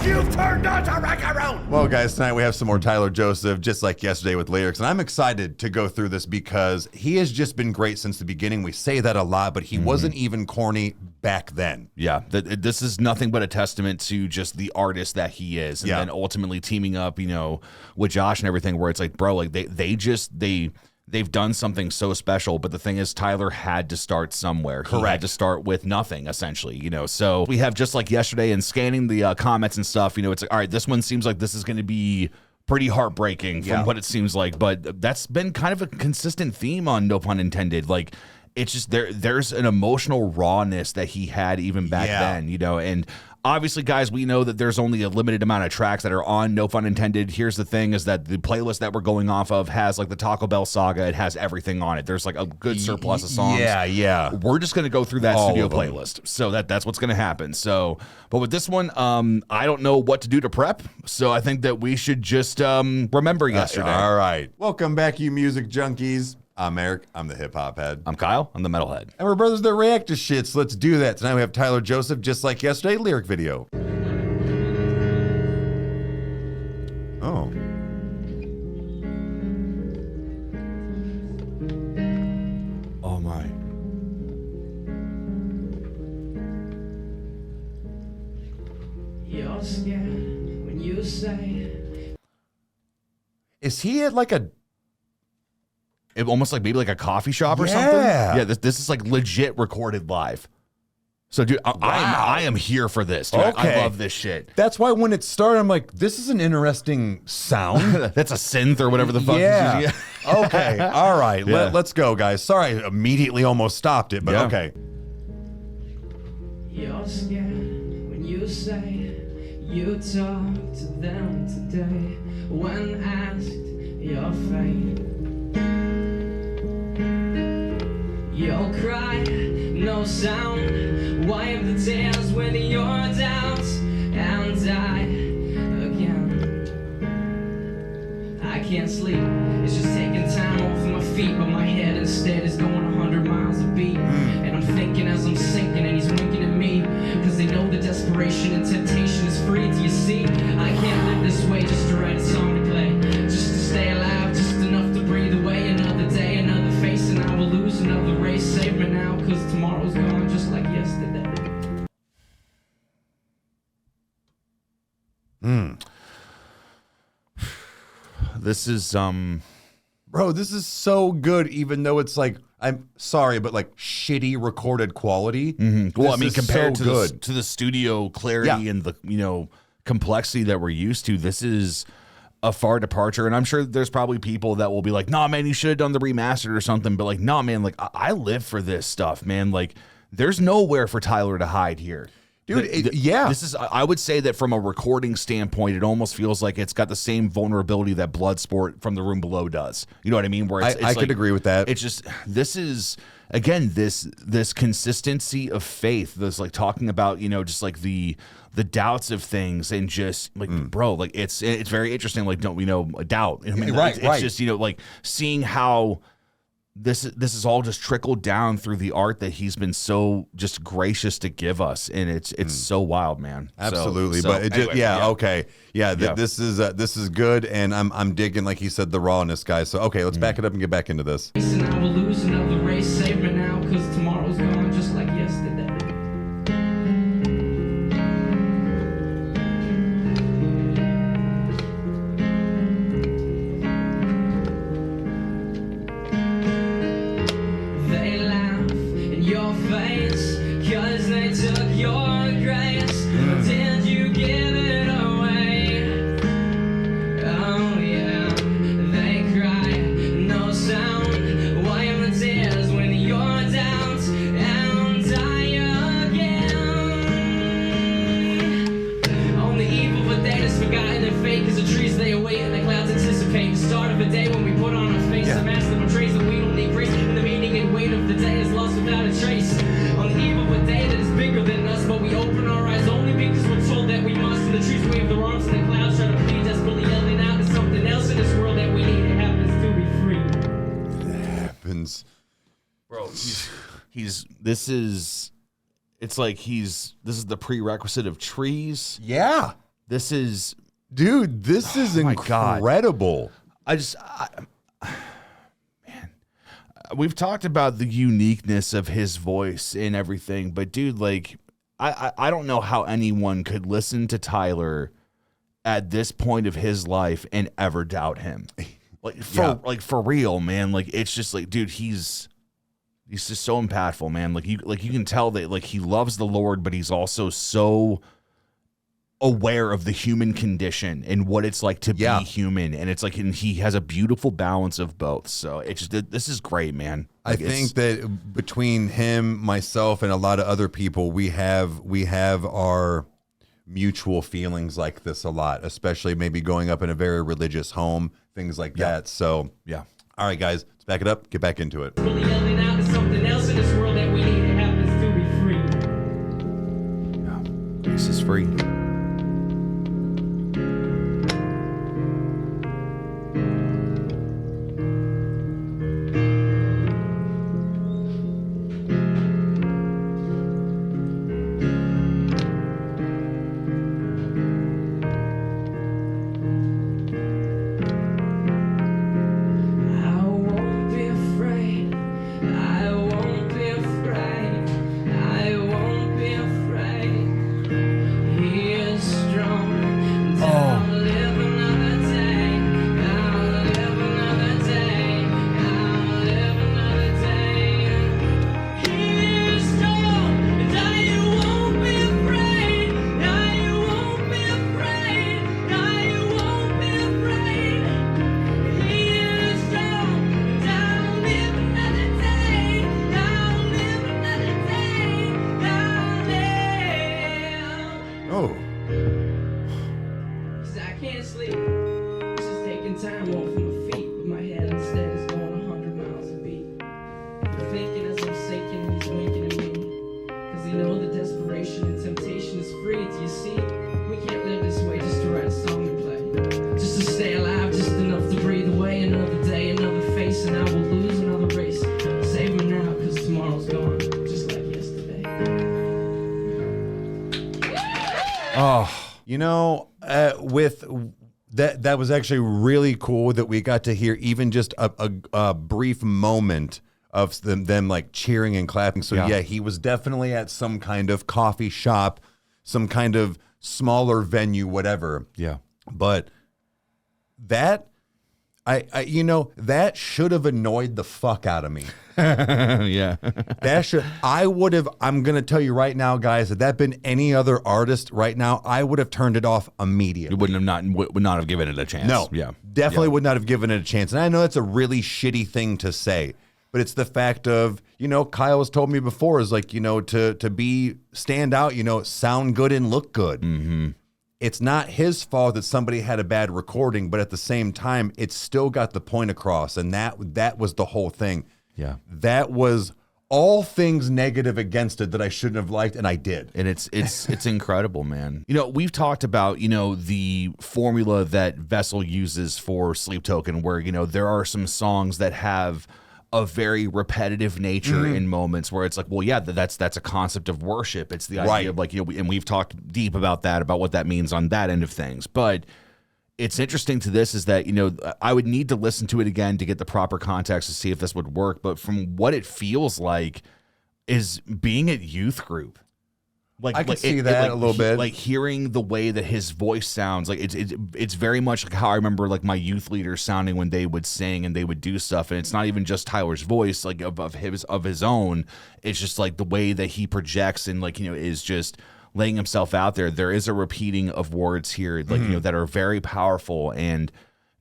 You've turned on to Rykerroad! Well, guys, tonight we have some more Tyler Joseph, just like yesterday with lyrics, and I'm excited to go through this because he has just been great since the beginning. We say that a lot, but he wasn't even corny back then. Yeah, this is nothing but a testament to just the artist that he is, and then ultimately teaming up, you know, with Josh and everything, where it's like, bro, like they've done something so special. But the thing is, Tyler had to start somewhere. Correct. He had to start with nothing, essentially, you know. So we have, just like yesterday, and scanning the comments and stuff, you know, it's like, all right, this one seems like this is going to be pretty heartbreaking from what it seems like. But that's been kind of a consistent theme on No Pun Intended. Like, it's just there's an emotional rawness that he had even back then, you know. And obviously, guys, we know that there's only a limited amount of tracks that are on No Pun Intended. Here's the thing, is that the playlist that we're going off of has like the Taco Bell saga. It has everything on it. There's like a good surplus of songs. Yeah. We're just going to go through that studio playlist. So that's what's going to happen. So, but with this one, I don't know what to do to prep. So I think that we should just remember yesterday. All right. Welcome back, you music junkies. I'm Eric. I'm the hip hop head. I'm Kyle. I'm the metal head. And we're brothers that react to shit, so let's do that. Tonight we have Tyler Joseph, just like yesterday, lyric video. Oh. Oh my. You're scared when you say. Is he at like a... Almost like maybe like a coffee shop or something? Yeah, this is like legit recorded live. So, dude, I am here for this. Dude. I love this shit. That's why when it started, I'm like, this is an interesting sound. That's a synth or whatever the fuck. Yeah. Okay. All right. Let's go, guys. Sorry, I immediately almost stopped it, but okay. You're scared when you say you talk to them today. When asked your fate, you'll cry, no sound. Wipe the tears with your doubts and die again. I can't sleep, it's just taking time off my feet, but my head instead is going 100 miles a beat. And I'm thinking as I'm sinking, and he's winking at me, cause they know the desperation and temptation is free. Do you see? I can't live this way just to write a song to play, just to stay alive, just enough to breathe away. Another day, another face, and I will lose another race. Save me now, cause tomorrow's gone just like yesterday. This is Bro, this is so good, even though it's like, I'm sorry, but like shitty recorded quality. Well, I mean, compared to the studio clarity and the, you know, complexity that we're used to, this is a far departure. And I'm sure there's probably people that will be like, nah, man, you should have done the remastered or something. But like, nah, man, like I live for this stuff, man. Like, there's nowhere for Tyler to hide here. Dude, this is, I would say that from a recording standpoint, it almost feels like it's got the same vulnerability that Bloodsport from The Room Below does. You know what I mean? Where it's I could agree with that. It's just, this is, again, this consistency of faith. This like talking about, you know, just like the doubts of things, and just like, bro, like it's very interesting. Like, don't we know doubt? I mean, right. It's just, you know, like seeing how this is all just trickled down through the art that he's been so just gracious to give us, and it's so wild, man. Absolutely, so but it anyway, just, okay, this is good, and I'm digging, like he said, the rawness, guys. So okay, let's back it up and get back into this. And I will lose another race. Save me now, cause tomorrow's gone just like yesterday. Cause they took your grace, did you give it away? Oh yeah, they cry, no sound. Why are the tears when you're down and die again? On the eve of a day that's forgotten and fake, as the trees they await and the clouds anticipate the start of a day when we put on our face a mask that portrays that we don't need grace, and the meaning and weight of the day is lost without a trace. On the eve of a day that is bigger than us, but we open our eyes only because we're told that we must. And the trees wave their arms and the clouds try to plead, desperately yelling out to something else in this world that we need. It happens to be free. It happens. Bro, this is the prerequisite of trees. Yeah. This is, dude, this is incredible. Man, we've talked about the uniqueness of his voice and everything, but dude, like, I don't know how anyone could listen to Tyler at this point of his life and ever doubt him. Like for real, man. Like, it's just like, dude, he's just so impactful, man. Like you can tell that like he loves the Lord, but he's also so aware of the human condition and what it's like to be human. And it's like, and he has a beautiful balance of both. So it's just, this is great, man. Like, I think that between him, myself, and a lot of other people, we have our mutual feelings like this a lot, especially maybe growing up in a very religious home, things like that. So yeah. All right, guys, let's back it up. Get back into it. Really yelling out to something else in this world that we need to happen to be free. Grace is free. You know, with that was actually really cool that we got to hear even just a brief moment of them like cheering and clapping. So yeah, he was definitely at some kind of coffee shop, some kind of smaller venue, whatever. Yeah. But that, I you know, that should have annoyed the fuck out of me. Yeah. I'm going to tell you right now, guys, had that been any other artist right now, I would have turned it off immediately. You would not have given it a chance. No. Yeah. Definitely would not have given it a chance. And I know that's a really shitty thing to say, but it's the fact of, you know, Kyle has told me before is like, you know, to stand out, you know, sound good and look good. Mm-hmm. It's not his fault that somebody had a bad recording, but at the same time, it still got the point across. And that was the whole thing. Yeah. That was all things negative against it that I shouldn't have liked, and I did. And it's incredible, man. You know, we've talked about, you know, the formula that Vessel uses for Sleep Token, where, you know, there are some songs that have a very repetitive nature in moments where it's like, well, yeah, that's a concept of worship. It's the idea of like, you know, and we've talked deep about that, about what that means on that end of things. But it's interesting to this is that, you know, I would need to listen to it again to get the proper context to see if this would work. But from what it feels like is being at youth group. Like I can see that a little bit. Like hearing the way that his voice sounds, like it's very much like how I remember like my youth leaders sounding when they would sing and they would do stuff. And it's not even just Tyler's voice, like of his own. It's just like the way that he projects and like, you know, is just laying himself out there. There is a repeating of words here, like, you know, that are very powerful. And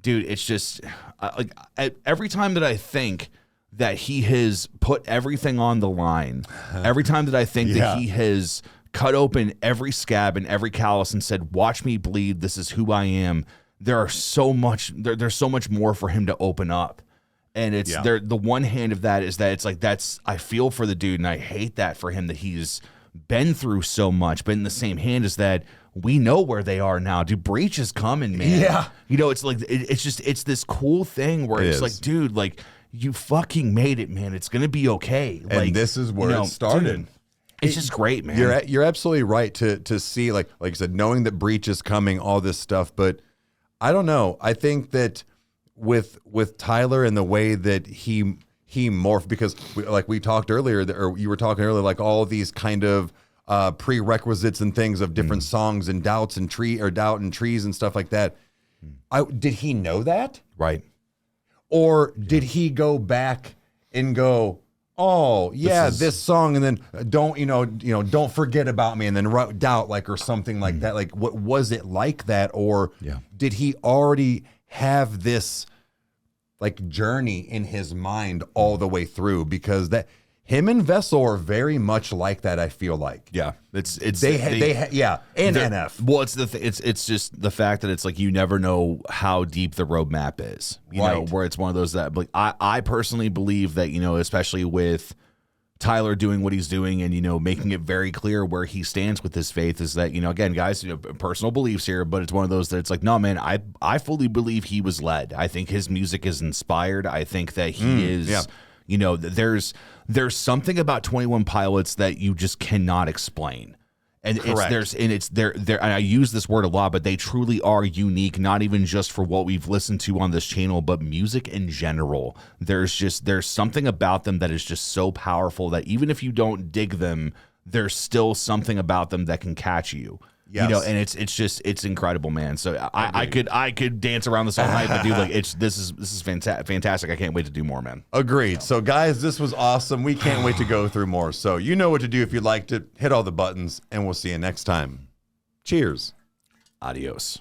dude, it's just like every time that I think that he has put everything on the line, every time that I think that he has cut open every scab and every callus and said, watch me bleed, this is who I am, there's so much more for him to open up. And it's the one hand of that is that it's like, I feel for the dude and I hate that for him that he's been through so much, but in the same hand is that we know where they are now. Dude, breach is coming, man. Yeah. You know, it's like, it's this cool thing where it's like, dude, like, you fucking made it, man. It's going to be okay. And like, this is where it started. Dude, It's just great, man. You're absolutely right to see, like you said, knowing that Breach is coming, all this stuff. But I don't know. I think that with Tyler and the way that he morphed, because we talked earlier, or you were talking earlier, like all these kind of prerequisites and things of different songs and doubt and trees and stuff like that. Did he know that? Right. Or did he go back and go, oh yeah, this song, and then don't forget about me, and then write doubt, like, or something like that? Like, what was it like that? Or did he already have this like journey in his mind all the way through? Because that him and Vessel are very much like that. I feel like and NF. Well, it's just the fact that it's like you never know how deep the roadmap is. You know, where it's one of those that, like, I personally believe that, especially with Tyler doing what he's doing and making it very clear where he stands with his faith, is that again, guys, personal beliefs here, but it's one of those that it's like, no, man, I fully believe he was led. I think his music is inspired. I think that he is. There's something about 21 Pilots that you just cannot explain. And and I use this word a lot, but they truly are unique, not even just for what we've listened to on this channel, but music in general. There's something about them that is just so powerful that even if you don't dig them, there's still something about them that can catch you. Yes. And it's incredible, man. So I could dance around this all night, but dude, like, this is fantastic. I can't wait to do more, man. Agreed. So guys, this was awesome. We can't wait to go through more. So you know what to do if you'd like to hit all the buttons, and we'll see you next time. Cheers. Adios.